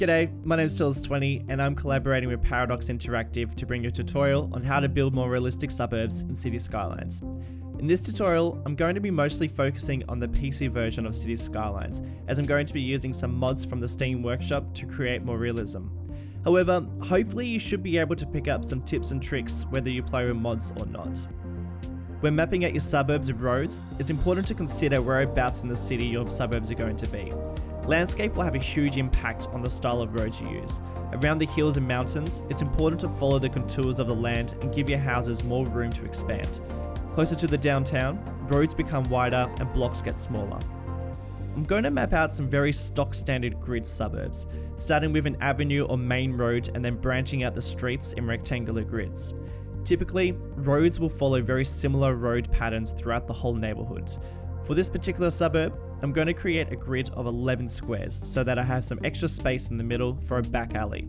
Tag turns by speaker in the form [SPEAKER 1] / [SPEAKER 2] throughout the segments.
[SPEAKER 1] G'day, my name is Stills20 and I'm collaborating with Paradox Interactive to bring you a tutorial on how to build more realistic suburbs in City Skylines. In this tutorial, I'm going to be mostly focusing on the PC version of City Skylines, as I'm going to be using some mods from the Steam workshop to create more realism. However, hopefully you should be able to pick up some tips and tricks whether you play with mods or not. When mapping out your suburbs of roads, it's important to consider whereabouts in the city your suburbs are going to be. Landscape will have a huge impact on the style of roads you use. Around the hills and mountains, it's important to follow the contours of the land and give your houses more room to expand. Closer to the downtown, roads become wider and blocks get smaller. I'm going to map out some very stock standard grid suburbs, starting with an avenue or main road and then branching out the streets in rectangular grids. Typically, roads will follow very similar road patterns throughout the whole neighborhood. For this particular suburb, I'm going to create a grid of 11 squares so that I have some extra space in the middle for a back alley.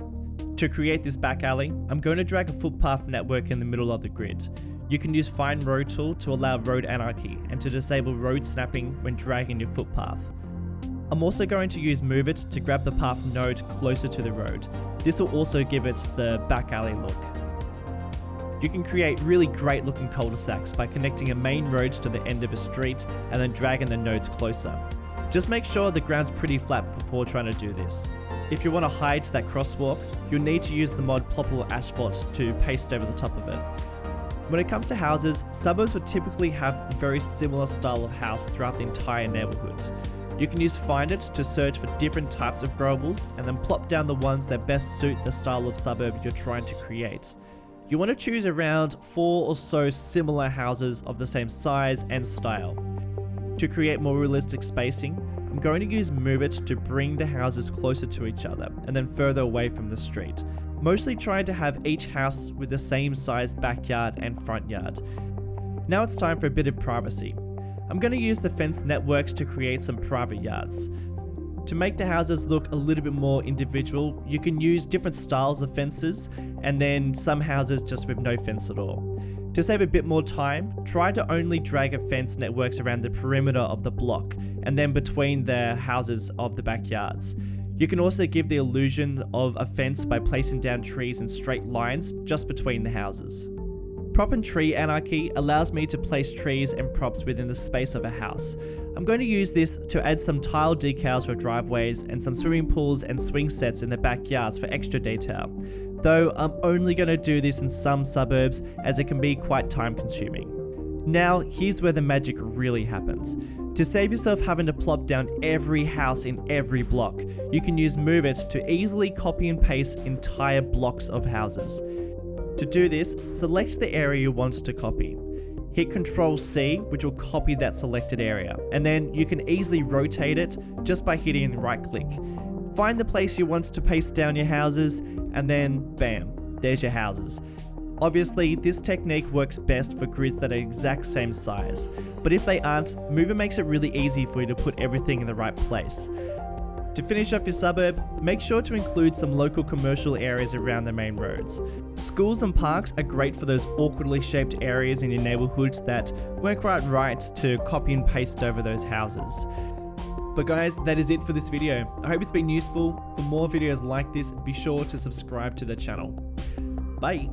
[SPEAKER 1] To create this back alley, I'm going to drag a footpath network in the middle of the grid. You can use Find Road tool to allow road anarchy and to disable road snapping when dragging your footpath. I'm also going to use Move It to grab the path node closer to the road. This will also give it the back alley look. You can create really great looking cul-de-sacs by connecting a main road to the end of a street and then dragging the nodes closer. Just make sure the ground's pretty flat before trying to do this. If you want to hide that crosswalk, you'll need to use the mod Ploppable Asphalt to paste over the top of it. When it comes to houses, suburbs would typically have a very similar style of house throughout the entire neighborhood. You can use Find It to search for different types of growables and then plop down the ones that best suit the style of suburb you're trying to create. You want to choose around 4 or so similar houses of the same size and style. To create more realistic spacing, I'm going to use Move It to bring the houses closer to each other and then further away from the street, mostly trying to have each house with the same size backyard and front yard. Now it's time for a bit of privacy. I'm going to use the fence networks to create some private yards. To make the houses look a little bit more individual, you can use different styles of fences and then some houses just with no fence at all. To save a bit more time, try to only drag a fence networks around the perimeter of the block and then between the houses of the backyards. You can also give the illusion of a fence by placing down trees in straight lines just between the houses. Prop and tree anarchy allows me to place trees and props within the space of a house. I'm going to use this to add some tile decals for driveways and some swimming pools and swing sets in the backyards for extra detail. Though I'm only going to do this in some suburbs as it can be quite time consuming. Now here's where the magic really happens. To save yourself having to plop down every house in every block, you can use Move It to easily copy and paste entire blocks of houses. To do this, select the area you want to copy. Hit Ctrl+C, which will copy that selected area, and then you can easily rotate it just by hitting right click. Find the place you want to paste down your houses, and then bam, there's your houses. Obviously, this technique works best for grids that are exact same size, but if they aren't, Move It makes it really easy for you to put everything in the right place. To finish off your suburb, make sure to include some local commercial areas around the main roads. Schools and parks are great for those awkwardly shaped areas in your neighborhoods that weren't quite right to copy and paste over those houses. But guys, that is it for this video. I hope it's been useful. For more videos like this, be sure to subscribe to the channel. Bye!